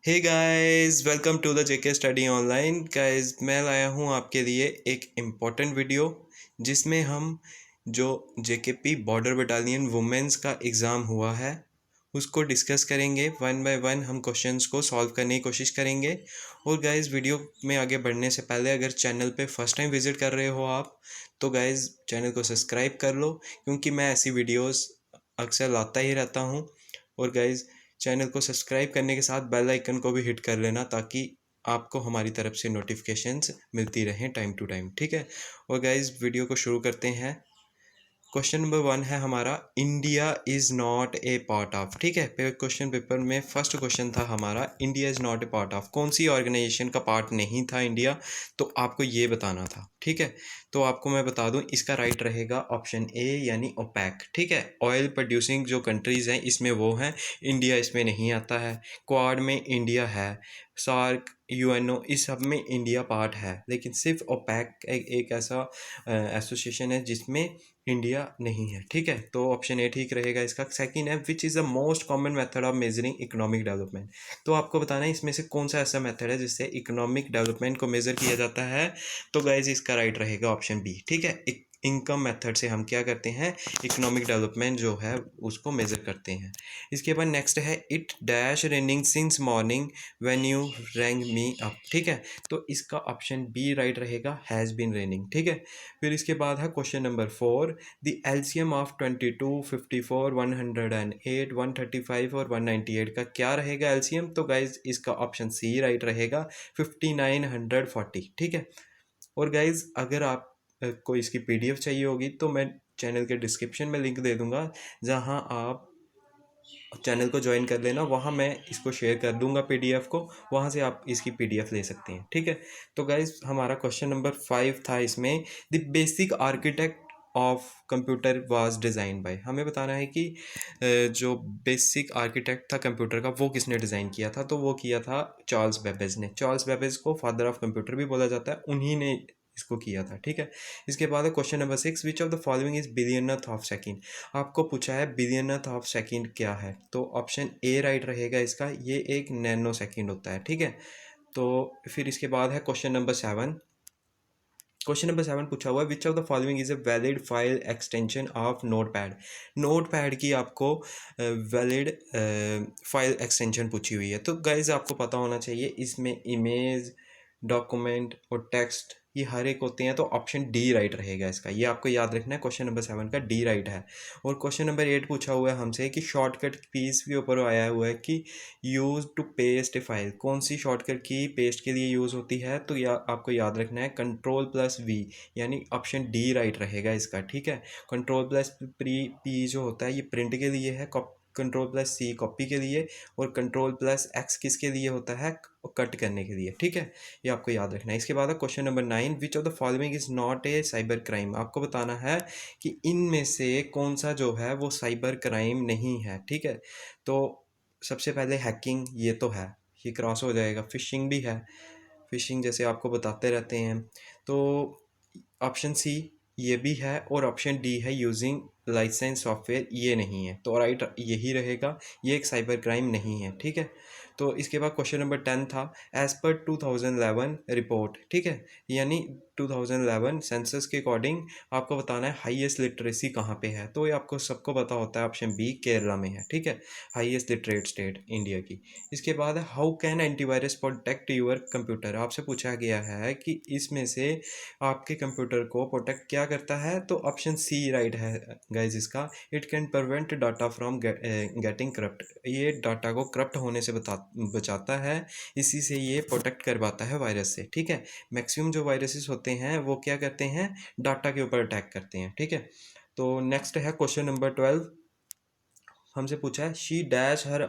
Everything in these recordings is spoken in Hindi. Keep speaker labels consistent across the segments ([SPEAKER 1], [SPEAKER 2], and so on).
[SPEAKER 1] Hey guys, welcome to the JK study online. Guys, मैं लाया हूँ आपके लिए एक इम्पॉर्टेंट वीडियो जिसमें हम जो जेकेपी बॉर्डर बटालियन वुमेन्स का एग्ज़ाम हुआ है उसको डिस्कस करेंगे। वन बाय वन हम क्वेश्चंस को सॉल्व करने की कोशिश करेंगे। और गाइस, वीडियो में आगे बढ़ने से पहले अगर चैनल पे फर्स्ट टाइम विज़िट कर रहे हो आप, तो गाइस चैनल को सब्सक्राइब कर लो, क्योंकि मैं ऐसी वीडियोस अक्सर लाता ही रहता हूँ। और गाइस, चैनल को सब्सक्राइब करने के साथ बेल आइकन को भी हिट कर लेना, ताकि आपको हमारी तरफ से नोटिफिकेशंस मिलती रहें टाइम टू टाइम, ठीक है। और गाइस, वीडियो को शुरू करते हैं। क्वेश्चन नंबर वन है हमारा, India is not a part of. ठीक है, क्वेश्चन पेपर में फर्स्ट क्वेश्चन था हमारा, India is not a part of. कौन सी ऑर्गेनाइजेशन का पार्ट नहीं था इंडिया, तो आपको ये बताना था। ठीक है, तो आपको मैं बता दूं, इसका राइट रहेगा ऑप्शन ए यानी ओपेक। ठीक है, ऑयल प्रोड्यूसिंग जो कंट्रीज़ हैं इसमें वो हैं, इंडिया इसमें नहीं आता है। क्वाड में इंडिया है, सार्क, यूएनओ, इस सब में इंडिया पार्ट है, लेकिन सिर्फ ओपेक एक ऐसा एसोसिएशन है जिसमें इंडिया नहीं है। ठीक है, तो ऑप्शन ए ठीक रहेगा इसका। सेकंड है, which is the most common method of measuring economic development. तो आपको बताना है इसमें से कौन सा ऐसा मेथड है जिससे इकोनॉमिक डेवलपमेंट को मेज़र किया जाता है। तो गाइज, इसका राइट रहेगा ऑप्शन बी। ठीक है, इनकम मेथड से हम क्या करते हैं, इकोनॉमिक डेवलपमेंट जो है उसको मेज़र करते हैं। इसके बाद नेक्स्ट है, it dash raining since morning when you wrong me up. ठीक है, तो इसका ऑप्शन बी राइट रहेगा, हैज़ बीन रेनिंग। ठीक है, फिर इसके बाद है question number four, the LCM of 22, 54, 108, 135 और 198 का क्या रहेगा एलसीएम। तो गाइज, इसका ऑप्शन सी राइट रहेगा, 5940। ठीक है, और गाइज अगर आप को इसकी पीडीएफ चाहिए होगी तो मैं चैनल के डिस्क्रिप्शन में लिंक दे दूंगा, जहां आप चैनल को ज्वाइन कर लेना। वहाँ मैं इसको शेयर कर दूंगा पीडीएफ को, वहाँ से आप इसकी पीडीएफ ले सकते हैं। ठीक है, तो गाइज हमारा क्वेश्चन नंबर 5 था इसमें, the basic architect of computer was design by. हमें बताना है कि जो बेसिक आर्किटेक्ट था कंप्यूटर का वो किसने डिज़ाइन किया था। तो वो किया था चार्ल्स बेबेज ने। चार्ल्स बेबेज को फादर ऑफ कंप्यूटर भी बोला जाता है, उन्हीं ने इसको किया था। ठीक है, इसके बाद है question number 6, which of the following is billionth of second. आपको पूछा है बिलियनथ ऑफ सेकंड क्या है, तो ऑप्शन ए राइट रहेगा इसका, ये एक नैनो सेकंड होता है। ठीक है, तो फिर इसके बाद है क्वेश्चन नंबर 7। क्वेश्चन नंबर 7 पूछा हुआ है, which of the following is a valid file extension of notepad. Notepad की आपको वैलिड फाइल एक्सटेंशन पूछी हुई है। तो गाइज आपको पता होना चाहिए, इसमें इमेज, डॉक्यूमेंट और टेक्स्ट ये हर एक होते हैं, तो ऑप्शन डी राइट रहेगा इसका। ये आपको याद रखना है, क्वेश्चन नंबर 7 का डी राइट है। और क्वेश्चन नंबर 8 पूछा हुआ है हमसे कि शॉर्टकट कीज के ऊपर आया हुआ है कि use to paste a file, कौन सी शॉर्टकट की पेस्ट के लिए यूज़ होती है। तो आपको याद रखना है कंट्रोल प्लस वी, यानी ऑप्शन डी राइट रहेगा इसका। ठीक है, कंट्रोल प्लस पी जो होता है ये प्रिंट के लिए है, कंट्रोल प्लस सी कॉपी के लिए, और कंट्रोल प्लस एक्स किसके लिए होता है, कट करने के लिए। ठीक है, ये आपको याद रखना है। इसके बाद question number 9, which of the following is not a cyber crime. आपको बताना है कि इनमें से कौन सा जो है वो साइबर क्राइम नहीं है। ठीक है, तो सबसे पहले हैकिंग, ये तो है, ये क्रॉस हो जाएगा। फिशिंग भी है, फिशिंग जैसे आपको बताते रहते हैं। तो ऑप्शन सी ये भी है, और ऑप्शन डी है यूजिंग लाइसेंस सॉफ्टवेयर, ये नहीं है। तो राइट यही रहेगा, ये एक साइबर क्राइम नहीं है। ठीक है, तो इसके बाद क्वेश्चन नंबर 10 था, एज पर 2011 रिपोर्ट। ठीक है, यानी 2011 सेंसस के अकॉर्डिंग आपको बताना है हाईएस्ट लिटरेसी कहाँ पे है। तो ये आपको सबको पता होता है, ऑप्शन बी केरला में है। ठीक है, हाईएस्ट लिटरेट स्टेट इंडिया की। इसके बाद how can antivirus protect your computer. आपसे पूछा गया है कि इसमें से आपके कंप्यूटर को प्रोटेक्ट क्या करता है। तो ऑप्शन सी राइट है गाइज इसका, it can prevent data from getting corrupt. ये डाटा को करप्ट होने से बचाता है, इसी से ये प्रोटेक्ट करवाता है वायरस से। ठीक है, मैक्सिमम जो वायरसेस होते हैं वो क्या करते हैं, डाटा के ऊपर अटैक करते हैं। ठीक है, तो नेक्स्ट है क्वेश्चन नंबर 12। हमसे पूछा है, she dash her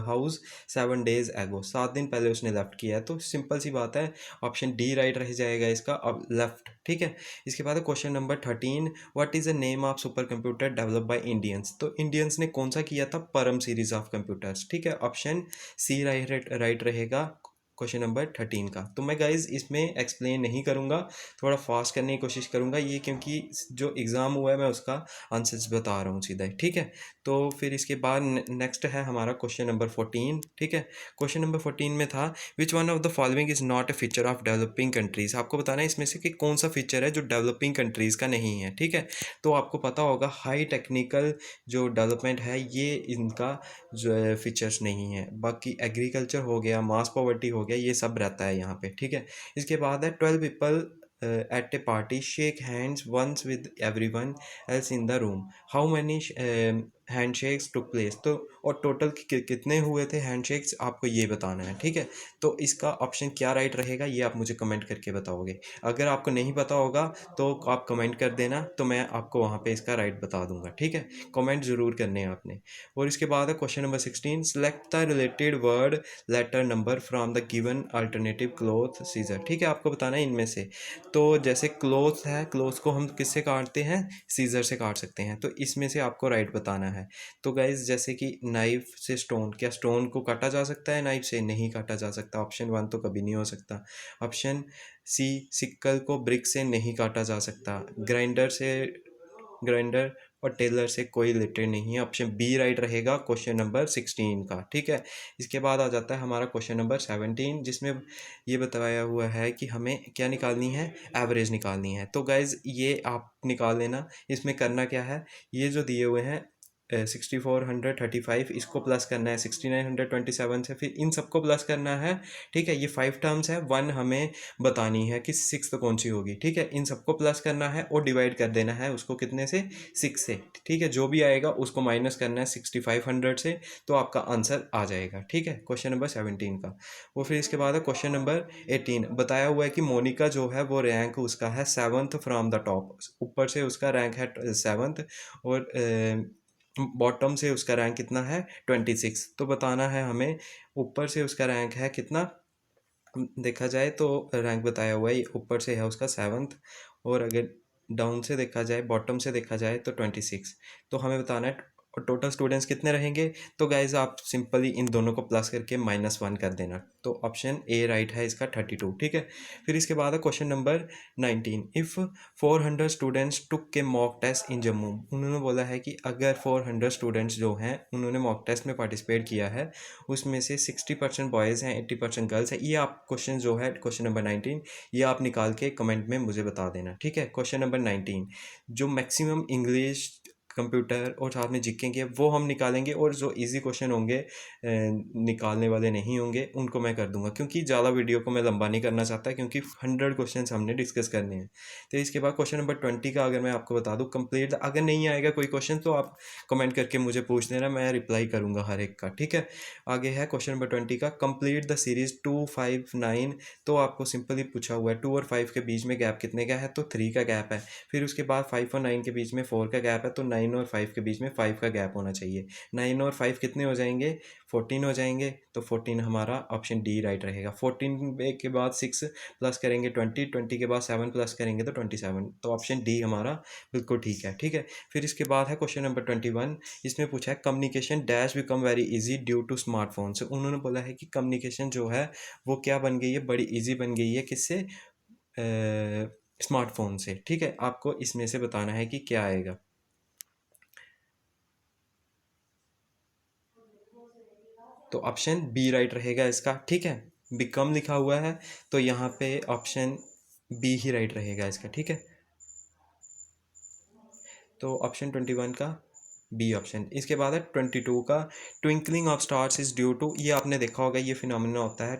[SPEAKER 1] house 7 days एगो। 7 दिन पहले उसने लेफ्ट किया है। तो सिंपल सी बात है, ऑप्शन डी राइट रह जाएगा इसका, अब लेफ्ट। ठीक है, इसके बाद question number 13, what is the name of super computer develop by Indians. तो इंडियंस ने कौन सा किया था, परम सीरीज ऑफ कंप्यूटर्स। ठीक है, ऑप्शन सी राइट रहेगा, क्वेश्चन नंबर 13 का। तो मैं गाइज इसमें एक्सप्लेन नहीं करूँगा, थोड़ा फास्ट करने की कोशिश करूँगा ये, क्योंकि जो एग्ज़ाम हुआ है मैं उसका आंसर्स बता रहा हूँ सीधा ही, ठीक है। तो फिर इसके बाद नेक्स्ट है हमारा क्वेश्चन नंबर 14, ठीक है। क्वेश्चन नंबर 14 में था which one of the following is not a feature of developing countries. आपको बताना है इसमें से कि कौन सा फीचर है जो डेवलपिंग कंट्रीज़ का नहीं है, ठीक है। तो आपको पता होगा हाई टेक्निकल जो डेवलपमेंट है ये इनका जो फीचर्स नहीं है। बाकी एग्रीकल्चर हो गया, मास पॉवर्टी हो गया, ये सब रहता है यहाँ पे, ठीक है। इसके बाद है 12 people at a party shake hands once with everyone else in the room. How many handshakes took place. तो और टोटल कितने हुए थे हैंडशेक्स आपको ये बताना है, ठीक है। तो इसका ऑप्शन क्या राइट रहेगा ये आप मुझे कमेंट करके बताओगे। अगर आपको नहीं पता होगा तो आप कमेंट कर देना, तो मैं आपको वहाँ पे इसका राइट बता दूंगा, ठीक है। कमेंट ज़रूर करने हैं आपने। और इसके बाद है question number 16, select the related word letter number from the given alternative cloth scissor. ठीक है, आपको बताना है इनमें से। तो जैसे क्लोथ है, क्लोथ को हम किससे काटते हैं, सीजर से काट सकते हैं। तो इसमें से आपको राइट बताना है। तो गाइज जैसे कि नाइफ से स्टोन, क्या स्टोन को काटा जा सकता है नाइफ से? नहीं काटा जा सकता। ऑप्शन 1 तो कभी नहीं हो सकता। ऑप्शन सी, सिक्कल को ब्रिक से नहीं काटा जा सकता। ग्राइंडर और टेलर से कोई रिलेटेड नहीं है। ऑप्शन बी राइट रहेगा क्वेश्चन नंबर 16 का, ठीक है। इसके बाद आ जाता है हमारा क्वेश्चन नंबर 17, जिसमें ये बताया हुआ है कि हमें क्या निकालनी है, एवरेज निकालनी है। तो गाइज ये आप निकाल लेना। इसमें करना क्या है, ये जो दिए हुए हैं 6435, इसको प्लस करना है 6927 से, फिर इन सबको प्लस करना है, ठीक है। ये 5 टर्म्स है, 1 हमें बतानी है कि 6 कौन सी होगी, ठीक है। इन सबको प्लस करना है और डिवाइड कर देना है उसको कितने से, 6 से, ठीक है। जो भी आएगा उसको माइनस करना है 6500 से, तो आपका आंसर आ जाएगा, ठीक है, क्वेश्चन नंबर 17 का। वो फिर इसके बाद है क्वेश्चन नंबर 18। बताया हुआ है कि मोनिका जो है वो रैंक उसका है 7th फ्रॉम द टॉप, ऊपर से उसका रैंक है 7th और बॉटम से उसका रैंक कितना है, 26। तो बताना है हमें ऊपर से उसका रैंक है कितना। देखा जाए तो रैंक बताया हुआ है, ऊपर से है उसका 7th, और अगर डाउन से देखा जाए, बॉटम से देखा जाए तो 26। तो हमें बताना है और टोटल स्टूडेंट्स कितने रहेंगे। तो गाइज आप सिंपली इन दोनों को प्लस करके -1 कर देना। तो ऑप्शन ए राइट है इसका 32, ठीक है। फिर इसके बाद है क्वेश्चन नंबर 19। इफ़ 400 स्टूडेंट्स टुक के मॉक टेस्ट इन जम्मू। उन्होंने बोला है कि अगर 400 स्टूडेंट्स जो हैं उन्होंने मॉक टेस्ट में पार्टिसिपेट किया है, उसमें से 60% बॉयज़ हैं, 80% गर्ल्स हैं। ये आप क्वेश्चन जो है क्वेश्चन नंबर 19, ये आप निकाल के कमेंट में मुझे बता देना, ठीक है। क्वेश्चन नंबर 19, जो मैक्सिमम इंग्लिश, कंप्यूटर और साथ में जीके के वो हम निकालेंगे, और जो इजी क्वेश्चन होंगे निकालने वाले नहीं होंगे उनको मैं कर दूंगा, क्योंकि ज़्यादा वीडियो को मैं लंबा नहीं करना चाहता, क्योंकि 100 क्वेश्चन हमने डिस्कस करने हैं। तो इसके बाद क्वेश्चन नंबर 20 का अगर मैं आपको बता दूं, कंप्लीट, अगर नहीं आएगा कोई क्वेश्चन तो आप कमेंट करके मुझे पूछ देना, मैं रिप्लाई करूँगा हर एक का, ठीक है। आगे है क्वेश्चन नंबर 20 का, कंप्लीट द सीरीज़ 2, 5, 9। तो आपको सिंपली पूछा हुआ है 2 और 5 के बीच में गैप कितने का है, तो 3 का गैप है। फिर उसके बाद 5 और 9 के बीच में 4 का गैप है, तो 9 और 5 के बीच में 5 का गैप होना चाहिए। 9 और 5 कितने हो जाएंगे, 14 हो जाएंगे। तो 14 हमारा ऑप्शन डी राइट रहेगा। 14 के बाद 6 प्लस करेंगे 20, 20 के बाद 7 प्लस करेंगे तो 27। तो ऑप्शन डी हमारा बिल्कुल ठीक है, ठीक है। फिर इसके बाद है क्वेश्चन नंबर 21। इसमें पूछा है communication dash become very easy due to smartphone. से उन्होंने बोला है कि कम्युनिकेशन जो है वो क्या बन गई है, बड़ी ईजी बन गई है, किससे, स्मार्टफोन से, ठीक है। आपको इसमें से बताना है कि क्या आएगा। तो ऑप्शन बी राइट रहेगा इसका, ठीक है। बिकम लिखा हुआ है तो यहाँ पे ऑप्शन बी ही राइट रहेगा इसका, ठीक है। तो ऑप्शन 21 का बी ऑप्शन। इसके बाद है 22 का, twinkling of stars is due to. ये आपने देखा होगा, ये फिनोमेना होता है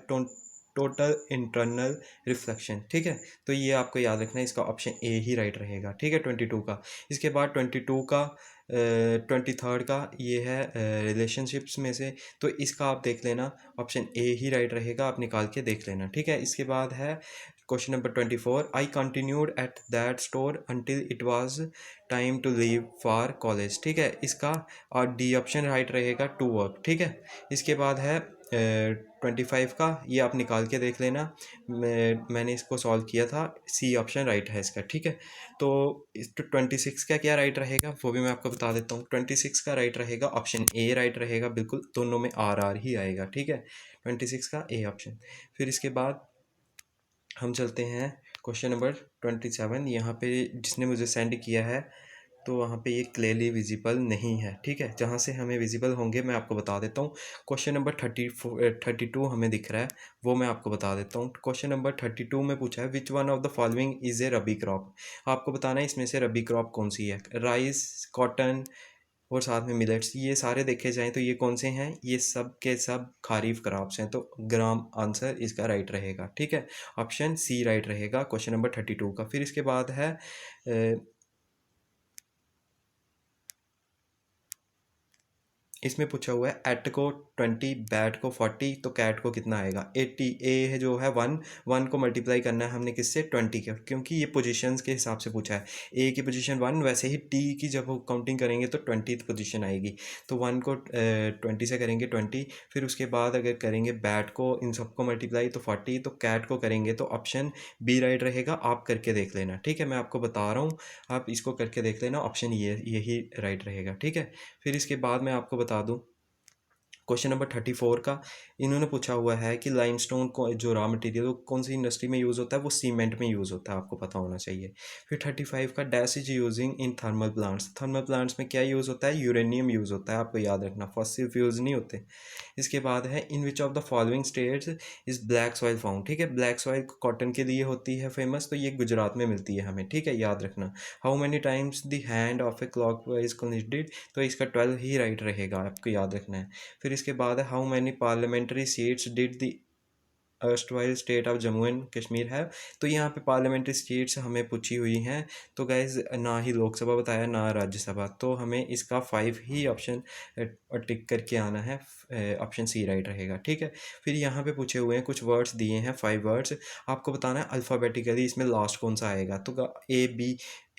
[SPEAKER 1] टोटल इंटरनल रिफ्लेक्शन, ठीक है। तो ये आपको याद रखना है, इसका ऑप्शन ए ही राइट रहेगा, ठीक है, 22 का। इसके बाद 22 का 23rd का ये है रिलेशनशिप्स में से, तो इसका आप देख लेना, ऑप्शन ए ही राइट रहेगा, आप निकाल के देख लेना, ठीक है। इसके बाद है question number 24। I continued at that store until it was time to leave for college, ठीक है। इसका और डी ऑप्शन राइट रहेगा टू वर्क, ठीक है। इसके बाद है 25 का, ये आप निकाल के देख लेना। मैंने इसको सॉल्व किया था, सी ऑप्शन राइट है इसका, ठीक है। तो इस 26 का क्या राइट रहेगा वो भी मैं आपको बता देता हूँ। 26 का राइट रहेगा ऑप्शन ए राइट रहेगा, बिल्कुल दोनों में आर आर ही आएगा, ठीक है। 26 का ए ऑप्शन। फिर इसके बाद हम चलते हैं क्वेश्चन नंबर 27। यहाँ पे जिसने मुझे सेंड किया है तो वहाँ पे ये क्लियरली विजिबल नहीं है, ठीक है। जहाँ से हमें विजिबल होंगे मैं आपको बता देता हूँ। क्वेश्चन नंबर 32 हमें दिख रहा है, वो मैं आपको बता देता हूँ। क्वेश्चन नंबर 32 में पूछा है which one of the following is a rabi crop. आपको बताना है इसमें से रबी क्रॉप कौन सी है। राइस, कॉटन और साथ में मिलेट्स, ये सारे देखे जाएँ तो ये कौन से हैं, ये सब के सब खारीफ क्रॉप्स हैं। तो ग्राम आंसर इसका राइट रहेगा, ठीक है। ऑप्शन सी राइट रहेगा क्वेश्चन नंबर 32 का। फिर इसके बाद है इसमें पूछा हुआ है एट को 20, बैट को 40, तो कैट को कितना आएगा 80। ए है जो है 1 को मल्टीप्लाई करना है हमने किससे 20 के, क्योंकि ये पोजीशंस के हिसाब से पूछा है। ए की पोजीशन 1, वैसे ही टी की जब काउंटिंग करेंगे तो 20th पोजीशन आएगी। तो 1 को 20 से करेंगे 20, फिर उसके बाद अगर करेंगे बैट को इन सबको मल्टीप्लाई तो 40, तो कैट को करेंगे तो ऑप्शन बी राइट रहेगा। आप करके देख लेना, ठीक है। मैं आपको बता रहा हूँ, आप इसको करके देख लेना, ऑप्शन यही राइट रहेगा, ठीक है। फिर इसके बाद मैं आपको बता दूं क्वेश्चन नंबर 34 का। इन्होंने पूछा हुआ है कि लाइमस्टोन को जो रॉ मटेरियल वो कौन सी इंडस्ट्री में यूज़ होता है, वो सीमेंट में यूज़ होता है, आपको पता होना चाहिए। फिर 35 का dash is using in thermal plants. Thermal plants में क्या यूज़ होता है, यूरेनियम यूज़ होता है, आपको याद रखना, फॉसिल फ्यूल्स नहीं होते। इसके बाद है in which of the following states is black soil found, ठीक है। ब्लैक सॉइल कॉटन के लिए होती है फेमस, तो ये गुजरात में मिलती है हमें, ठीक है, याद रखना। How many times the hand of a clock wise considered, तो इसका 12 ही राइट रहेगा, आपको याद रखना है। फिर इसके बाद है how many parliamentary seats did the erstwhile state of Jammu and Kashmir है। तो यहाँ पे पार्लियामेंट्री सीट्स हमें पूछी हुई हैं, तो गैस ना ही लोकसभा बताया ना राज्यसभा, तो हमें इसका 5 ही ऑप्शन टिक करके आना है, ऑप्शन सी राइट रहेगा, ठीक है। फिर यहाँ पे पूछे हुए हैं कुछ वर्ड्स दिए हैं, 5 वर्ड्स, आपको बताना है अल्फ़ाबेटिकली इसमें लास्ट कौन सा आएगा। तो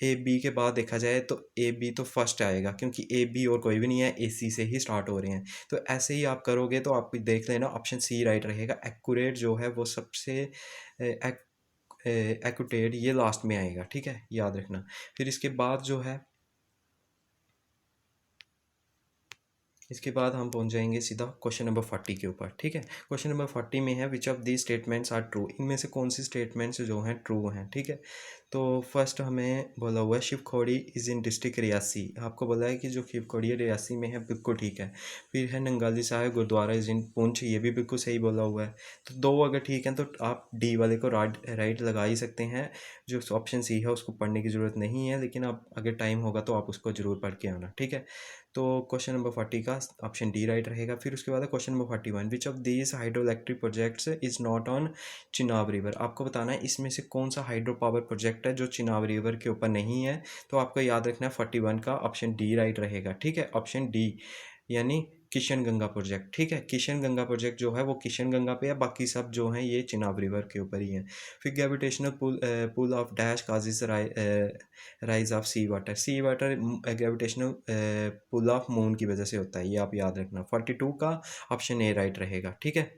[SPEAKER 1] ए बी के बाद देखा जाए तो ए बी तो फर्स्ट आएगा, क्योंकि ए बी और कोई भी नहीं है, ए सी से ही स्टार्ट हो रहे हैं। तो ऐसे ही आप करोगे तो आप देख लेना, ऑप्शन सी राइट रहेगा। एक्यूरेट जो है वो सबसे एक्यूटेड ये लास्ट में आएगा, ठीक है, याद रखना। फिर इसके बाद हम पहुंच जाएंगे सीधा क्वेश्चन नंबर 40 के ऊपर, ठीक है। क्वेश्चन नंबर 40 में है which of the statements are true, इनमें से कौन सी स्टेटमेंट्स जो हैं ट्रू हैं, ठीक है। तो फर्स्ट हमें बोला हुआ है Shiv Khori is in district Reasi, आपको बोला है कि जो शिवखोड़ी है रियासी में है, बिल्कुल ठीक है। फिर है नंगाली साहिब गुरुद्वारा इज़ इन पुंछ, ये भी बिल्कुल सही बोला हुआ है। तो दो अगर ठीक है तो आप डी वाले को राइट लगा ही सकते हैं। जो ऑप्शन सी है उसको पढ़ने की ज़रूरत नहीं है, लेकिन आप अगर टाइम होगा तो आप उसको ज़रूर पढ़ के आना, ठीक है। तो क्वेश्चन नंबर 40 का ऑप्शन डी राइट रहेगा। फिर उसके बाद है question number 41 which of these hydro electric projects is not on Chenab river, आपको बताना है इसमें से कौन सा हाइड्रो पावर प्रोजेक्ट है जो चिनाब रिवर के ऊपर नहीं है। तो आपको याद रखना है 41 का ऑप्शन डी राइट रहेगा, ठीक है, ऑप्शन डी यानी किशन गंगा प्रोजेक्ट, ठीक है। किशन गंगा प्रोजेक्ट जो है वो किशन गंगा पे है, बाकी सब जो हैं ये चिनाब रिवर के ऊपर ही हैं। फिर gravitational pull of dash causes rise of sea water gravitational pull of moon की वजह से होता है, ये आप याद रखना। 42 का ऑप्शन ए राइट रहेगा, ठीक है।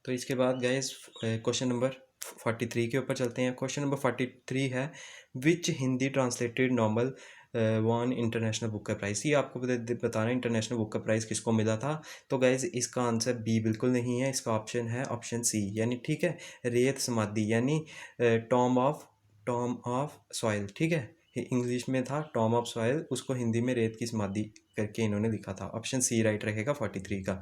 [SPEAKER 1] तो इसके बाद गाइस क्वेश्चन नंबर 43 के ऊपर चलते हैं। क्वेश्चन नंबर 43 है which Hindi translated novel won international book का प्राइज़, ये आपको बताना इंटरनेशनल बुक का प्राइज़ किसको मिला था। तो गाइज इसका आंसर बी बिल्कुल नहीं है, इसका ऑप्शन है ऑप्शन सी यानी, ठीक है, रेत समाधि यानी टॉम ऑफ सॉइल, ठीक है। इंग्लिश में था टॉम ऑफ सॉइल, उसको हिंदी में रेत की समाधि करके इन्होंने लिखा था, ऑप्शन सी राइट रहेगा 43 का।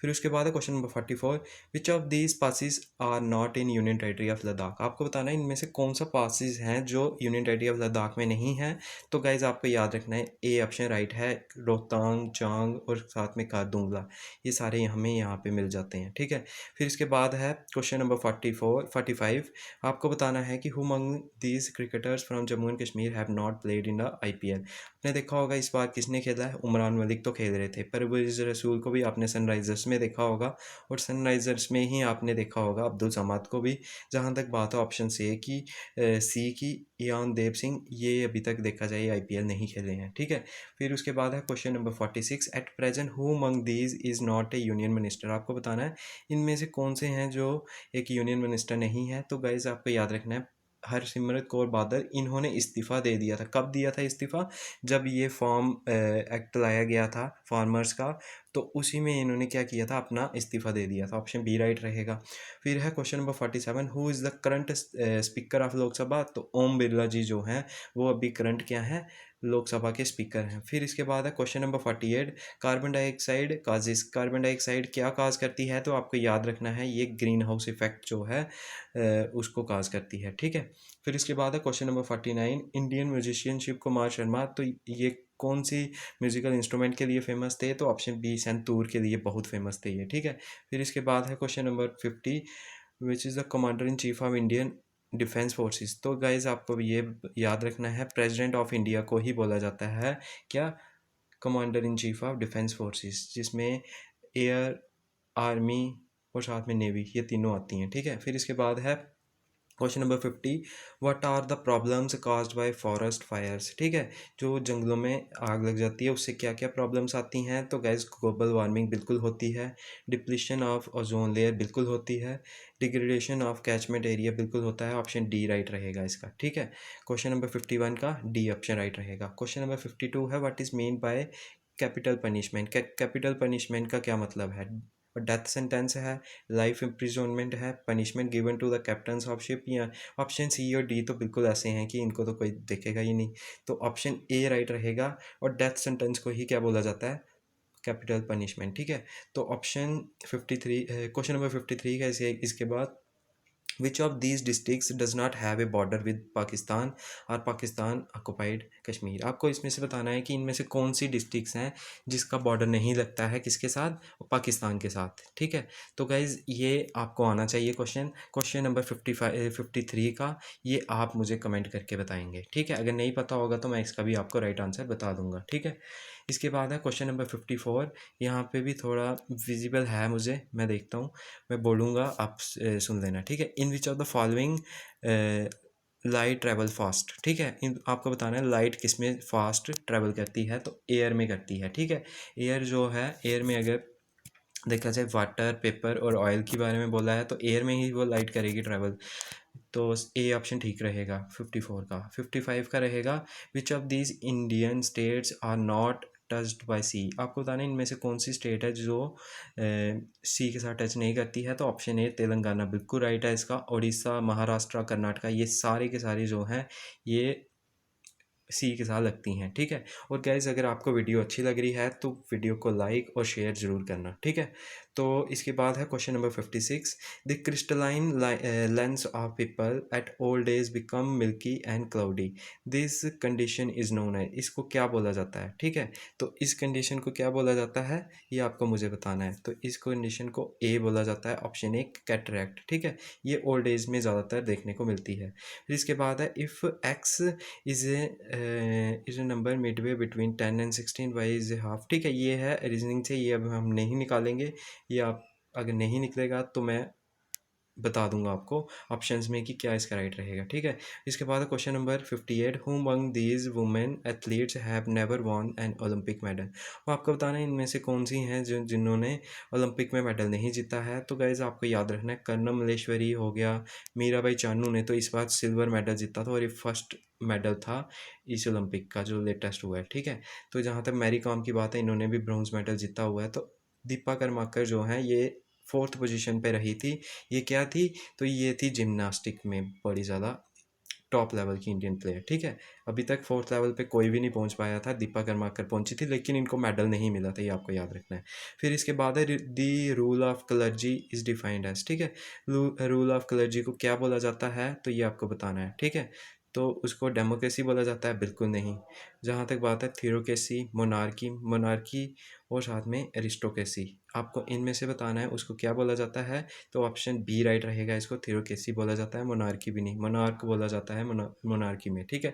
[SPEAKER 1] फिर उसके बाद है question number 44 which of these passes are not in union territory of Ladakh, आपको बताना है इनमें से कौन सा पासिस हैं जो यूनियन टेरिटरी ऑफ लद्दाख में नहीं है। तो गाइज आपको याद रखना है ए ऑप्शन राइट है, रोहतांग, चांग और साथ में कारदुंगला, ये सारे हमें यहाँ पे मिल जाते हैं, ठीक है। फिर इसके बाद है क्वेश्चन नंबर 45 आपको बताना है कि who among these cricketers from Jammu and Kashmir have not played in the IPL। आपने देखा होगा इस बार किसने खेला है, उमरान मलिक तो खेल रहे थे, परवेज़ रसूल को भी आपने सनराइज़र्स में देखा होगा, और सनराइज़र्स में ही आपने देखा होगा अब्दुल समाद को भी। जहाँ तक बात है ऑप्शन सी की, ईयान देव सिंह, ये अभी तक देखा जाए IPL नहीं खेले हैं, ठीक है। फिर उसके बाद है question number 46, at present who among these is not A union minister. आपको बताना है इनमें से कौन से हैं जो एक यूनियन मिनिस्टर नहीं है। तो गाइज आपको याद रखना है, हरसिमरत कौर बादल, इन्होंने इस्तीफ़ा दे दिया था। कब दिया था इस्तीफ़ा? जब ये फार्म एक्ट लाया गया था फार्मर्स का, तो उसी में इन्होंने क्या किया था, अपना इस्तीफ़ा दे दिया था। ऑप्शन बी राइट रहेगा। फिर है question number 47, who is the current speaker of Lok Sabha. तो ओम बिरला जी जो हैं वो अभी करंट क्या हैं, लोकसभा के स्पीकर हैं। फिर इसके बाद है question number 48, carbon dioxide causes. Carbon dioxide क्या काज करती है? तो आपको याद रखना है ये ग्रीन हाउस इफेक्ट जो है उसको काज करती है, ठीक है। फिर इसके बाद है question number 49, Indian musician Shiv Kumar Sharma, तो ये कौन सी म्यूजिकल इंस्ट्रूमेंट के लिए फेमस थे? तो ऑप्शन बी संतूर के लिए बहुत फेमस थे ये, ठीक है। फिर इसके बाद है question number 50, which is the commander in chief of Indian defence forces. तो गाइज आपको ये याद रखना है, प्रेसिडेंट ऑफ इंडिया को ही बोला जाता है क्या, commander in chief of defence forces, जिसमें एयर, आर्मी और साथ में नेवी, ये तीनों आती हैं, ठीक है। फिर इसके बाद है question number 50, what are the problems caused by forest fires. ठीक है, जो जंगलों में आग लग जाती है उससे क्या क्या प्रॉब्लम्स आती हैं? तो गैस ग्लोबल वार्मिंग बिल्कुल होती है, डिप्लीशन ऑफ ओजोन लेयर बिल्कुल होती है, डिग्रेडेशन ऑफ कैचमेंट एरिया बिल्कुल होता है। ऑप्शन डी राइट रहेगा इसका, ठीक है। क्वेश्चन नंबर 51 का डी ऑप्शन राइट रहेगा। क्वेश्चन नंबर 52 है, what is mean by capital punishment. Capital punishment का क्या मतलब है? डेथ सेंटेंस है, लाइफ इम्प्रिजनमेंट है, punishment given to the captain of ship, या ऑप्शन सी और डी तो बिल्कुल ऐसे हैं कि इनको तो कोई देखेगा ही नहीं। तो ऑप्शन ए राइट रहेगा, और डेथ सेंटेंस को ही क्या बोला जाता है, कैपिटल पनिशमेंट, ठीक है। तो ऑप्शन 53, क्वेश्चन नंबर 53 का इसके बाद, विच of these district does not have a border with Pakistan और पाकिस्तान ऑक्युपाइड कश्मीर। आपको इसमें से बताना है कि इनमें से कौन सी डिस्ट्रिक्ट्स हैं जिसका बॉर्डर नहीं लगता है किसके साथ, पाकिस्तान के साथ, ठीक है। तो गाइज़ ये आपको आना चाहिए क्वेश्चन नंबर 53 का, ये आप मुझे कमेंट करके बताएंगे, ठीक है। अगर नहीं पता होगा तो मैं इसका भी आपको राइट आंसर बता दूंगा, ठीक है। इसके बाद है क्वेश्चन नंबर 54, यहाँ पे भी थोड़ा विजिबल है मुझे, मैं देखता हूँ, मैं बोलूँगा, आप सुन लेना, ठीक है। In which of the following light travel fast, ठीक है। आपको बताना है लाइट किस में फास्ट ट्रैवल करती है, तो एयर में करती है, ठीक है। एयर जो है, एयर में अगर देखा जाए वाटर, पेपर और ऑयल के बारे में बोला है, तो एयर में ही वो लाइट करेगी ट्रैवल। तो ए ऑप्शन ठीक रहेगा 54 का। 55 का रहेगा, which of these Indian states are not touched by sea. आपको बताना है इनमें से कौन सी स्टेट है जो सी के साथ टच नहीं करती है। तो ऑप्शन ए तेलंगाना बिल्कुल राइट है इसका। उड़ीसा, महाराष्ट्र, कर्नाटका, ये सारे के सारे जो हैं ये सी के साथ लगती हैं, ठीक है। और गाइस अगर आपको वीडियो अच्छी लग रही है तो वीडियो को लाइक और शेयर ज़रूर करना, ठीक है। तो इसके बाद है question number 56, the crystalline lens of people at old age become milky and cloudy, this condition is known है। इसको क्या बोला जाता है, ठीक है। तो इस कंडीशन को क्या बोला जाता है, ये आपको मुझे बताना है। तो इस कंडीशन को ए बोला जाता है, ऑप्शन ए कैटरैक्ट, ठीक है। ये ओल्ड एज में ज़्यादातर देखने को मिलती है। फिर इसके बाद है, if x is a number midway between 10 and 16, y is a half, ठीक है। ये है रीजनिंग से, ये अब हम नहीं निकालेंगे, ये आप अगर नहीं निकलेगा तो मैं बता दूंगा आपको ऑप्शंस में कि क्या इसका राइट रहेगा, ठीक है। इसके बाद question number 58, who among these women athletes have never von an Olympic medal. वो आपको बताना है इनमें से कौन सी हैं जिन्होंने ओलंपिक में मेडल नहीं जीता है। तो गाइज आपको याद रखना है, कर्नम मल्लेश्वरी हो गया, मीराबाई चानू ने तो इस बार सिल्वर मेडल जीता था, और ये फर्स्ट मेडल था इस ओलंपिक का जो लेटेस्ट हुआ है, ठीक है। तो जहाँ तक मैरी कॉम की बात है, इन्होंने भी ब्रॉन्ज मेडल जीता हुआ है। तो दीपा कर्माकर जो हैं ये 4th पोजीशन पे रही थी। ये क्या थी, तो ये थी जिम्नास्टिक में बड़ी ज़्यादा टॉप लेवल की इंडियन प्लेयर, ठीक है। अभी तक 4th लेवल पे कोई भी नहीं पहुंच पाया था, दीपा कर्माकर पहुंची थी, लेकिन इनको मेडल नहीं मिला था, ये आपको याद रखना है। फिर इसके बाद है, the rule of clergy is defined as, ठीक है। रूल ऑफ क्लर्जी को क्या बोला जाता है, तो ये आपको बताना है, ठीक है। तो उसको डेमोक्रेसी बोला जाता है? बिल्कुल नहीं। जहाँ तक बात है थ्योरोक्रेसी, मोनार्की, मोनार्की और साथ में एरिस्टोक्रेसी, आपको इनमें से बताना है उसको क्या बोला जाता है। तो ऑप्शन बी राइट रहेगा, इसको थ्योरोक्रेसी बोला जाता है, मोनार्की भी नहीं, मोनार्क बोला जाता है मोनार्की में, ठीक है।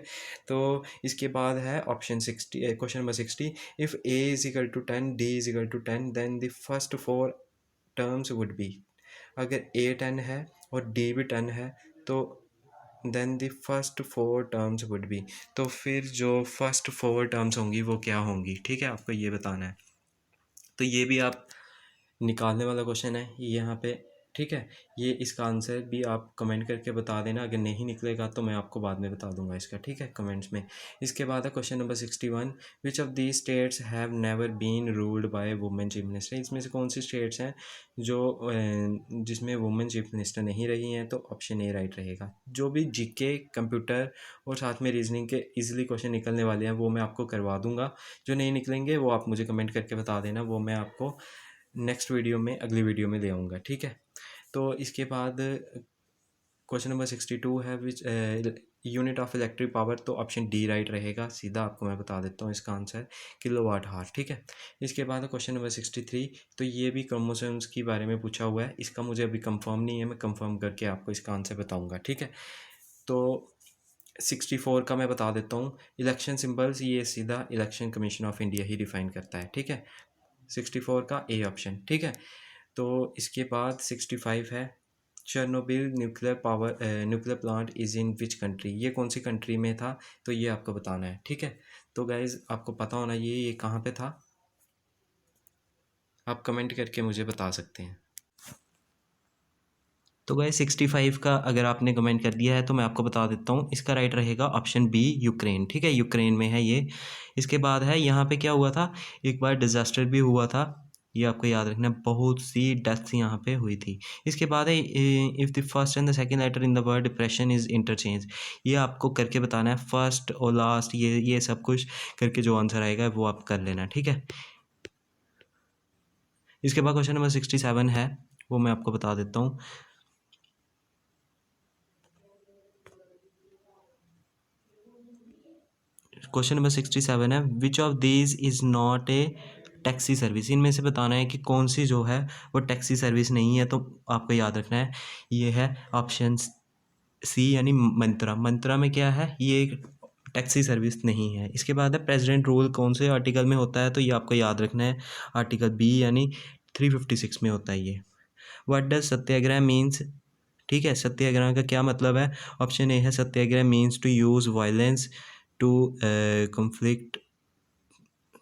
[SPEAKER 1] तो इसके बाद है option 60, question number 60, if a is equal to 10, d is equal to 10, then the first 4 terms would be. अगर ए 10 है और डी भी 10 है तो then the first 4 terms would be, तो फिर जो फर्स्ट 4 टर्म्स होंगी वो क्या होंगी, ठीक है, आपको ये बताना है। तो ये भी आप निकालने वाला क्वेश्चन है यहाँ पे, ठीक है। ये इसका आंसर भी आप कमेंट करके बता देना, अगर नहीं निकलेगा तो मैं आपको बाद में बता दूंगा इसका, ठीक है, कमेंट्स में। इसके बाद है question number 61, which of these states have never been ruled by women chief minister. इसमें से कौन सी स्टेट्स हैं जो जिसमें वुमेन चीफ मिनिस्टर नहीं रही हैं? तो ऑप्शन ए राइट रहेगा। जो भी जीके, कंप्यूटर और साथ में रीजनिंग के इजीली क्वेश्चन निकलने वाले हैं वो मैं आपको करवा दूंगा। जो नहीं निकलेंगे वो आप मुझे कमेंट करके बता देना, वो मैं आपको नेक्स्ट वीडियो में, अगली वीडियो में ले आऊँगा, ठीक है। तो इसके बाद क्वेश्चन नंबर 62 है which unit of electric power, तो ऑप्शन डी राइट रहेगा। सीधा आपको मैं बता देता हूँ इसका आंसर किलोवाट हार, ठीक है। इसके बाद क्वेश्चन नंबर 63, तो ये भी क्रोमोसोम्स के बारे में पूछा हुआ है, इसका मुझे अभी कंफर्म नहीं है, मैं कंफर्म करके आपको इसका आंसर बताऊँगा, ठीक है। तो 64 का मैं बता देता हूँ, इलेक्शन सिंबल्स ये सीधा election commission of India he define करता है, ठीक है। 64 का ए ऑप्शन, ठीक है। तो इसके बाद 65 है, Chernobyl nuclear plant is in which country, ये कौन सी कंट्री में था? तो ये आपको बताना है, ठीक है। तो गाइज़ आपको पता होना ये कहाँ पे था, आप कमेंट करके मुझे बता सकते हैं। तो गाइस 65 का अगर आपने कमेंट कर दिया है तो मैं आपको बता देता हूँ, इसका राइट रहेगा ऑप्शन बी यूक्रेन, ठीक है, यूक्रेन में है ये। इसके बाद है यहाँ पे क्या हुआ था, एक बार डिज़ास्टर भी हुआ था, ये आपको याद रखना, बहुत सी डेथ्स यहाँ पे हुई थी। इसके बाद है if the first and the second letter in the word depression is interchange, ये आपको करके बताना है, फर्स्ट और लास्ट ये सब कुछ करके जो आंसर आएगा वो आप कर लेना, ठीक है। इसके बाद क्वेश्चन नंबर 67 है, वो मैं आपको बता देता हूँ। क्वेश्चन नंबर 67 है, which of these is not a taxi service, इनमें से बताना है कि कौन सी जो है वो टैक्सी सर्विस नहीं है। तो आपको याद रखना है ये है ऑप्शन सी यानी मंत्रा। मंत्रा में क्या है, ये एक टैक्सी सर्विस नहीं है। इसके बाद है प्रेसिडेंट रूल कौन से आर्टिकल में होता है, तो ये आपको याद रखना है आर्टिकल बी यानी 356 में होता है ये। व्हाट डज सत्याग्रह मीन्स, ठीक है, सत्याग्रह का क्या मतलब है? ऑप्शन ए है satyagraha means to use violence to conflict,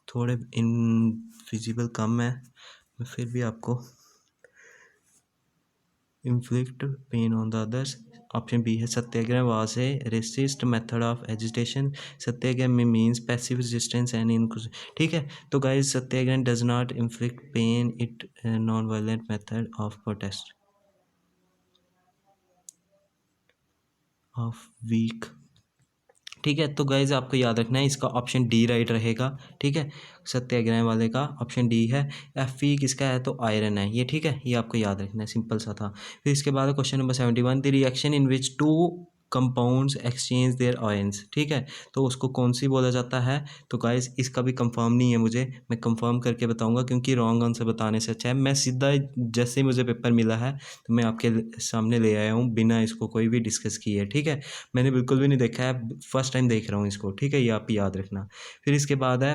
[SPEAKER 1] थोड़े इनविजिबल कम है, मैं फिर भी आपको, inflict pain on the others. Option B है satyagraha was a resist method of agitation, satyagraha में means passive resistance and inclusive, ठीक है। तो guys satyagraha does not inflict pain, it non violent method of protest of weak, ठीक है। तो गाइज आपको याद रखना है इसका ऑप्शन डी राइट रहेगा, ठीक है, सत्याग्रह वाले का ऑप्शन डी है। Fe किसका है, तो आयरन है ये, ठीक है, ये आपको याद रखना है, सिंपल सा था। फिर इसके बाद question number 71, the reaction in which two compounds exchange there ions, ठीक है, तो उसको कौन सी बोला जाता है? तो गाइज इसका भी कंफर्म नहीं है मुझे, मैं कंफर्म करके बताऊंगा, क्योंकि रॉन्ग आंसर बताने से अच्छा है मैं सीधा जैसे ही मुझे पेपर मिला है तो मैं आपके सामने ले आया हूँ बिना इसको कोई भी डिस्कस किए, ठीक है। मैंने बिल्कुल भी नहीं देखा है, फर्स्ट टाइम देख रहा हूँ इसको, ठीक है, ये आप याद रखना। फिर इसके बाद है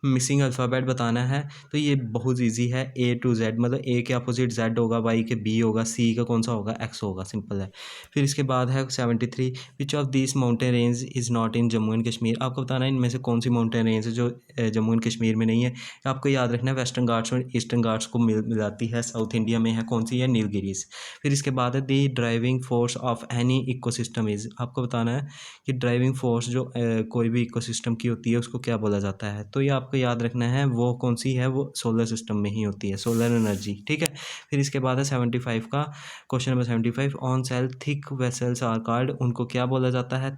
[SPEAKER 1] मिसिंग अल्फ़ाबेट बताना है, तो ये बहुत इजी है, ए टू जेड, मतलब ए के अपोजिट जेड होगा, वाई के बी होगा, सी का कौन सा होगा, एक्स होगा, सिंपल है। फिर इसके बाद है 73, which of this mountain range is not in Jammu and Kashmir, आपको बताना है इनमें से कौन सी माउंटेन रेंज है जो जम्मू एंड कश्मीर में नहीं है। आपको याद रखना है वेस्टर्न घाट्स और ईस्टर्न घाट्स को मिलाती है, साउथ इंडिया में है, कौन सी है, नीलगिरीज। फिर इसके बाद है the driving force of any ecosystem is, आपको बताना है कि ड्राइविंग फोर्स जो कोई भी इकोसिस्टम की होती है उसको क्या बोला जाता है। तो ये आपको याद रखना है वो कौन सी है, वो सोलर सिस्टम में ही होती है, सोलर एनर्जी, ठीक है। फिर इसके बाद है 75 का question number 75, one cell thick vessels are called, उनको क्या बोला जाता है?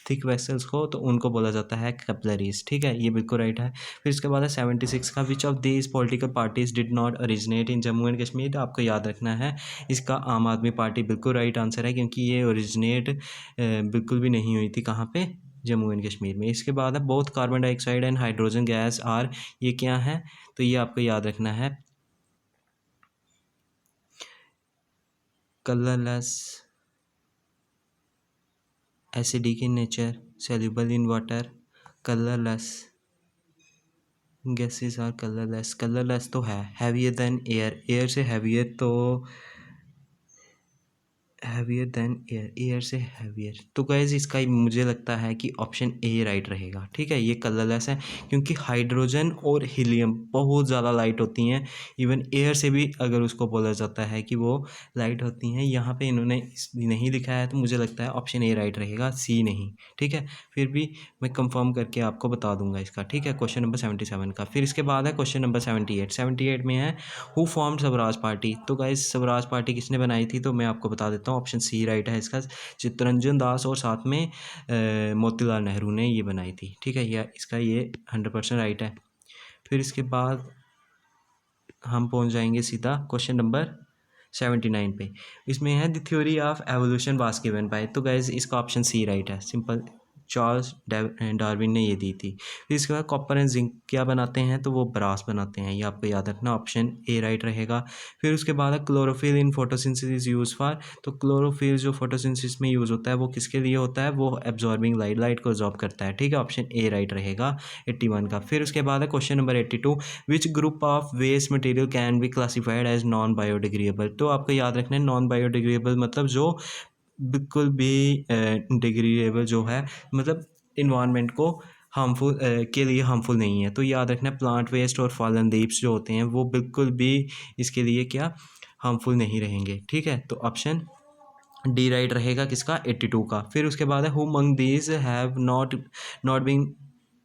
[SPEAKER 2] थिक वेसल्स को, तो उनको बोला जाता है कैपिलरीज। ठीक है, ये बिल्कुल राइट है। फिर इसके बाद है 76 का, विच of these political parties did not originate in Jammu and Kashmir. आपको याद रखना है, इसका आम आदमी पार्टी बिल्कुल राइट आंसर है, क्योंकि ये ओरिजिनेट बिल्कुल भी नहीं हुई थी कहाँ पे, जम्मू एंड कश्मीर में। इसके बाद है both carbon dioxide and hydrogen gas are, ये क्या है, तो ये आपको याद रखना है, colourless, acidic in nature, soluble in water, colourless, gases are colourless. Colourless तो है, हैवियर देन एयर, एयर से हैवियर, तो हैवियर देन एयर, एयर से हैवियर, तो गाइज इसका मुझे लगता है कि ऑप्शन ए राइट रहेगा। ठीक है, ये कलरलेस है, क्योंकि हाइड्रोजन और हीलियम बहुत ज़्यादा लाइट होती हैं, इवन एयर से भी अगर उसको बोला जाता है कि वो लाइट होती हैं। यहाँ पे इन्होंने नहीं लिखा है, तो मुझे लगता है ऑप्शन ए राइट रहेगा, सी नहीं। ठीक है, फिर भी मैं कंफर्म करके आपको बता दूंगा इसका। ठीक है, क्वेश्चन नंबर 77 का। फिर इसके बाद है क्वेश्चन नंबर 78 में है हु फॉर्म्ड स्वराज पार्टी। तो गाइज स्वराज पार्टी किसने बनाई थी, तो मैं आपको बता देता हूँ, ऑप्शन सी राइट है इसका, चित्तरंजन दास और साथ में मोतीलाल नेहरू ने ये बनाई थी। ठीक है, यह इसका ये 100% राइट है। फिर इसके बाद हम पहुंच जाएंगे सीधा क्वेश्चन नंबर 79 पे। इसमें है the theory of evolution was given by, तो गाइज इसका ऑप्शन सी राइट है, सिंपल, चार्ल्स डार्विन ने ये दी थी। फिर इसके बाद कॉपर एंड जिंक क्या बनाते हैं, तो वो ब्रास बनाते हैं, ये आपको याद रखना, ऑप्शन ए राइट रहेगा। फिर उसके बाद है chlorophyll in photosynthesis use for, तो क्लोरोफिल जो फोटोसिंथेसिस में यूज़ होता है वो किसके लिए होता है, वो एब्जॉर्बिंग लाइट, लाइट को एब्जॉर्ब करता है। ठीक है, ऑप्शन ए राइट रहेगा 81 का। फिर उसके बाद है question number 82, which group of waste material can be classified as non biodegradable. तो आपको याद रखना है, नॉन बायोडिग्रेडेबल मतलब जो बिल्कुल भी डिग्रेडेबल जो है, मतलब इन्वायरमेंट को हार्मफुल के लिए हार्मफुल नहीं है। तो याद रखना, प्लांट वेस्ट और फॉलन लीव्स जो होते हैं वो बिल्कुल भी इसके लिए क्या हार्मफुल नहीं रहेंगे। ठीक है, तो ऑप्शन डी राइट रहेगा किसका, 82 का। फिर उसके बाद है who among these have not been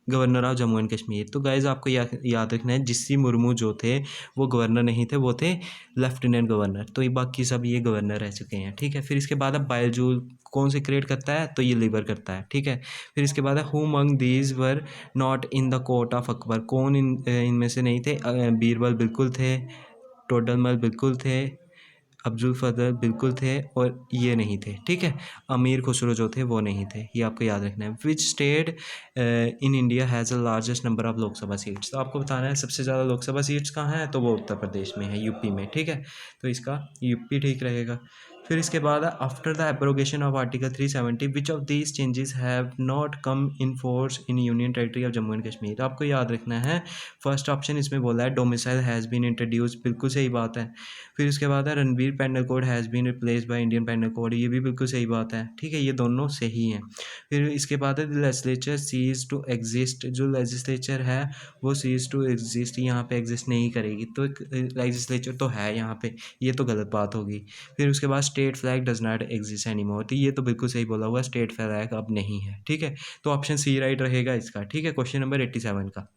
[SPEAKER 2] governor of Jammu and Kashmir. तो गाइज आपको याद रखना है, जिससी मुर्मू जो थे वो गवर्नर नहीं थे, वो थे लेफ्टिनेंट गवर्नर, तो ये बाकी सब ये गवर्नर रह चुके हैं। ठीक है, फिर इसके बाद अब बायोजूल कौन से क्रिएट करता है, तो ये लीवर करता है। ठीक है, फिर इसके बाद है who among these were not in the court of Akbar, कौन इनमें से नहीं थे, बीरबल बिल्कुल थे, टोडरमल बिल्कुल थे, अब्दुल फजल बिल्कुल थे, और ये नहीं थे। ठीक है, अमीर खुसरो जो थे वो नहीं थे, ये आपको याद रखना है। Which state in India has the largest number of Lok Sabha seats, तो आपको बताना है सबसे ज़्यादा लोकसभा सीट्स कहाँ हैं, तो वो उत्तर प्रदेश में है, यूपी में। ठीक है, तो इसका यूपी ठीक रहेगा। फिर इसके बाद after the abrogation of article 370 which of these changes have not come in force in union territory of Jammu and Kashmir. आपको याद रखना है, फर्स्ट ऑप्शन इसमें बोला है डोमिसाइल हैज़ बीन इंट्रोड्यूस, बिल्कुल सही बात है। फिर उसके बाद है Ranbir penal code has been replace by Indian penal code, ये भी बिल्कुल सही बात है। ठीक है, ये दोनों सही हैं। फिर इसके बाद है लेजिस्लेचर सीज टू एग्जिस्ट, जो लेजिस्लेचर है वो सीज टू एग्जिस्ट, यहाँ पे एग्जिस्ट नहीं करेगी, तो लेजिस्लेचर तो है यहाँ पे, ये तो गलत बात होगी। फिर उसके बाद state flag does not exist any more, तो ये तो बिल्कुल सही बोला हुआ, स्टेट फ्लैग अब नहीं है। ठीक है, तो ऑप्शन सी राइट रहेगा इसका। ठीक है, क्वेश्चन नंबर 87 का।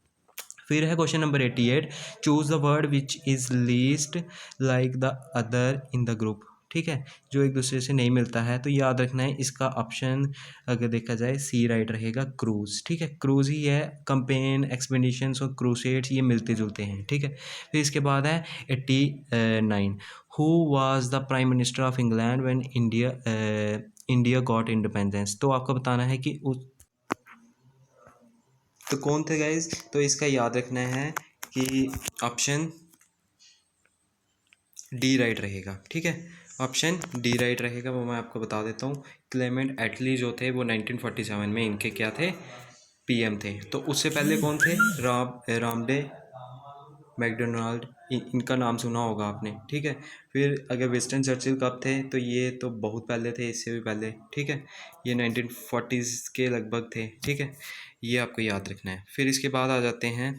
[SPEAKER 2] फिर है question number 88, choose the word which is least like the other in the group. ठीक है, जो एक दूसरे से नहीं मिलता है, तो याद रखना है इसका ऑप्शन अगर देखा जाए सी राइट रहेगा, क्रूज। ठीक है, क्रूज ही है, कंपेन, एक्सपेडिशंस और क्रूसेड्स ये मिलते जुलते हैं। ठीक है, फिर इसके बाद है 89, who was the prime minister of England when India got independence. तो आपको बताना है कि उस,
[SPEAKER 1] तो कौन थे गाइज, तो इसका याद रखना है कि ऑप्शन डी राइट रहेगा। ठीक है, ऑप्शन डी राइट रहेगा, वो मैं आपको बता देता हूँ। क्लेमेंट एटली जो थे वो 1947 में इनके क्या थे, पीएम थे। तो उससे पहले कौन थे, रामडे मैकडोनाल्ड, इनका नाम सुना होगा आपने। ठीक है, फिर अगर विंस्टन चर्चिल कब थे, तो ये तो बहुत पहले थे, इससे भी पहले। ठीक है, ये 1940s के लगभग थे। ठीक है, ये आपको याद रखना है। फिर इसके बाद आ जाते हैं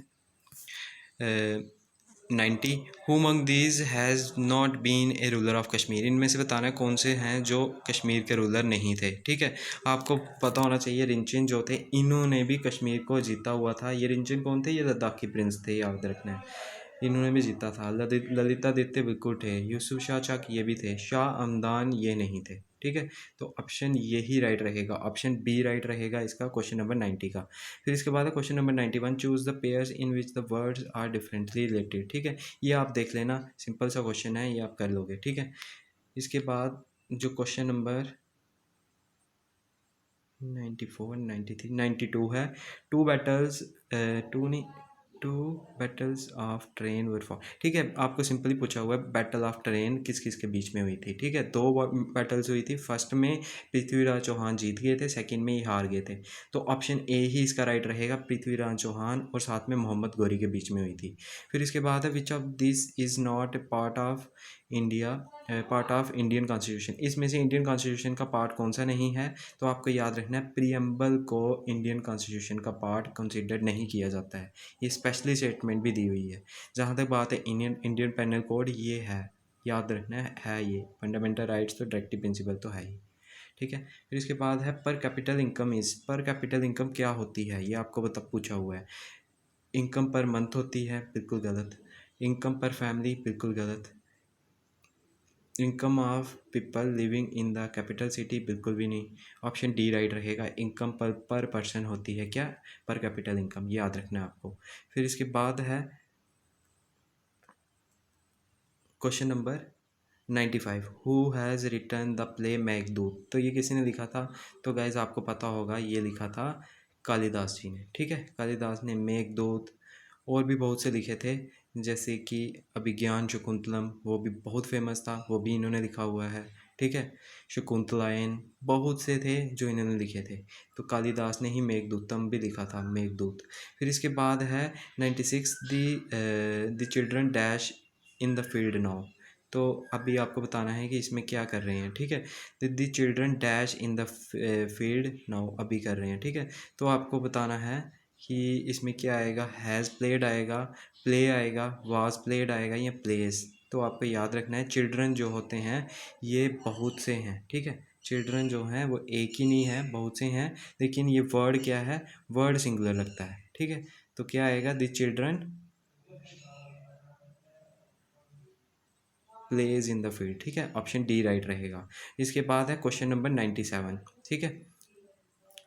[SPEAKER 1] 90, who among these has not been a ruler of Kashmir. इनमें से बताना है कौन से हैं जो कश्मीर के रूलर नहीं थे। ठीक है, आपको पता होना चाहिए रिंचिन जो थे, इन्होंने भी कश्मीर को जीता हुआ था। ये रिंचिन कौन थे, ये लद्दाखी प्रिंस थे, याद रखना है, इन्होंने भी जीता था। ललितादित्य बिल्कुल थे, यूसुफ शाह चक ये भी थे, शाह हमदान ये नहीं थे।
[SPEAKER 2] ठीक है। तो ऑप्शन यही राइट रहेगा, ऑप्शन बी राइट रहेगा इसका क्वेश्चन नंबर 90 का। फिर इसके बाद है question number 91, choose the pairs in which the words are differently related. ठीक है, ये आप देख लेना, सिंपल सा क्वेश्चन है, ये आप कर लोगे। ठीक है, इसके बाद जो क्वेश्चन नंबर 94, 93, 92 है, टू बैटल्स, टू नहीं, two battles of Tarain were fought. ठीक है, आपको सिंपली पूछा हुआ है बैटल ऑफ ट्रेन किस किस के बीच में हुई थी। ठीक है, दो बैटल्स हुई थी, फर्स्ट में पृथ्वीराज चौहान जीत गए थे, सेकंड में ये हार गए थे। तो ऑप्शन ए ही इसका राइट रहेगा, पृथ्वीराज चौहान और साथ में मोहम्मद गौरी के बीच में हुई थी। फिर इसके बाद है which of this is not a part of India, part of Indian constitution. इसमें से इंडियन कॉन्स्टिट्यूशन का पार्ट कौन सा नहीं है? तो आपको याद रखना है, प्रीएम्बल को इंडियन कॉन्स्टिट्यूशन का पार्ट कंसिडर नहीं किया जाता है, ये स्पेशली स्टेटमेंट भी दी हुई है। जहाँ तक बात है इंडियन पेनल कोड, ये है, याद रखना है ये फंडामेंटल राइट्स तो डायरेक्टिव प्रिंसिपल तो है ही। ठीक है, फिर इसके बाद है पर कैपिटल इनकम इज़, पर कैपिटल इनकम क्या होती है, ये आपको पूछा हुआ है। इनकम पर मंथ होती है, बिल्कुल गलत। इनकम पर फैमिली, बिल्कुल गलत। Income of people living in the capital city, बिल्कुल भी नहीं। ऑप्शन डी राइट रहेगा, इनकम पर पर्सन होती है क्या, पर कैपिटल इनकम, याद रखना है आपको। फिर इसके बाद है question number 95, who has written the play Meghdoot. तो ये किसी ने लिखा था? तो गाइज आपको पता होगा, ये लिखा था कालिदास जी ने। ठीक है, कालिदास ने मेघदूत, और भी बहुत से लिखे थे, जैसे कि अभिज्ञान शकुंतलम, वो भी बहुत फेमस था, वो भी इन्होंने लिखा हुआ है। ठीक है, शकुंतलायन, बहुत से थे जो इन्होंने लिखे थे। तो कालिदास ने ही मेघदूतम भी लिखा था, मेघदूत। फिर इसके बाद है 96, the children dash in the field now. तो अभी आपको बताना है कि इसमें क्या कर रहे हैं। ठीक है, the children dash in the field now, अभी कर रहे हैं। ठीक है, तो आपको बताना है कि इसमें क्या आएगा, हैज़ प्लेड आएगा, प्ले आएगा, वाज प्लेड आएगा, या प्लेस। तो आपको याद रखना है, चिल्ड्रन जो होते हैं ये बहुत से हैं। ठीक है, चिल्ड्रन जो हैं वो एक ही नहीं है, बहुत से हैं, लेकिन ये वर्ड क्या है, वर्ड सिंगुलर लगता है। ठीक है, तो क्या आएगा, the children plays in the field. ठीक है, ऑप्शन डी राइट रहेगा। इसके बाद है क्वेश्चन नंबर 97। ठीक है,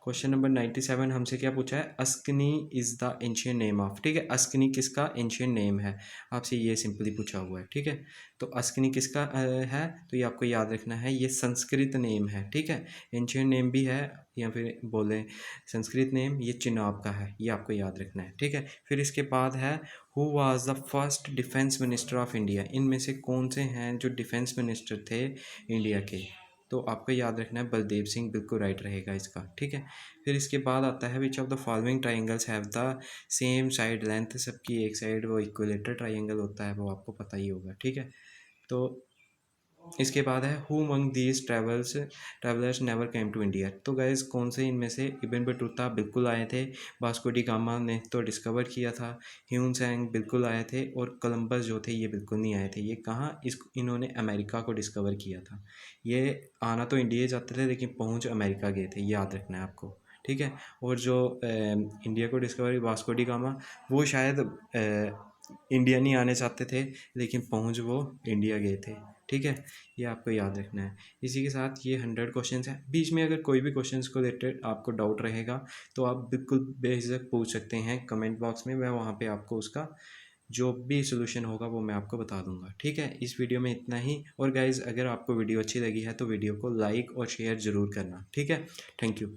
[SPEAKER 2] क्वेश्चन नंबर 97 हमसे क्या पूछा है, Asikni is the ancient name of. ठीक है, अस्कनी किसका एंशियंट नेम है, आपसे ये सिंपली पूछा हुआ है। ठीक है, तो अस्कनी किसका है, तो ये आपको याद रखना है, ये संस्कृत नेम है। ठीक है, एंशियंट नेम भी है, या फिर बोलें संस्कृत नेम, ये चिनाब का है, ये आपको याद रखना है। ठीक है, फिर इसके बाद है who was the first defence minister of India. इनमें से कौन से हैं जो डिफेंस मिनिस्टर थे इंडिया के? तो आपको याद रखना है बलदेव सिंह, बिल्कुल राइट रहेगा इसका। ठीक है, फिर इसके बाद आता है which of the following triangles have the same side length. सबकी एक साइड वो इक्विलेटरल ट्राइंगल होता है, वो आपको पता ही होगा। ठीक है, तो इसके बाद है who among these travellers never came to India. तो गाइज कौन से इनमें से, इब्न बटूता बिल्कुल आए थे, वास्को डी गामा ने तो डिस्कवर किया था, ह्यून सैंग बिल्कुल आए थे, और कोलंबस जो थे ये बिल्कुल नहीं आए थे। ये कहाँ, इन्होंने अमेरिका को डिस्कवर किया था। ये आना तो इंडिया जाते थे, लेकिन पहुँच अमेरिका गए थे, याद रखना है आपको। ठीक है, और जो इंडिया को डिस्कवर वास्को डी गामा, वो शायद इंडिया नहीं आने चाहते थे, लेकिन पहुँच वो इंडिया गए थे। ठीक है, ये आपको याद रखना है। इसी के साथ ये 100 क्वेश्चंस हैं। बीच में अगर कोई भी क्वेश्चंस को रिलेटेड आपको डाउट रहेगा तो आप बिल्कुल बेझिझक पूछ सकते हैं कमेंट बॉक्स में, मैं वहाँ पे आपको उसका जो भी सोल्यूशन होगा वो मैं आपको बता दूंगा। ठीक है, इस वीडियो में इतना ही। और गाइज़, अगर आपको वीडियो अच्छी लगी है तो वीडियो को लाइक और शेयर ज़रूर करना। ठीक है, थैंक यू।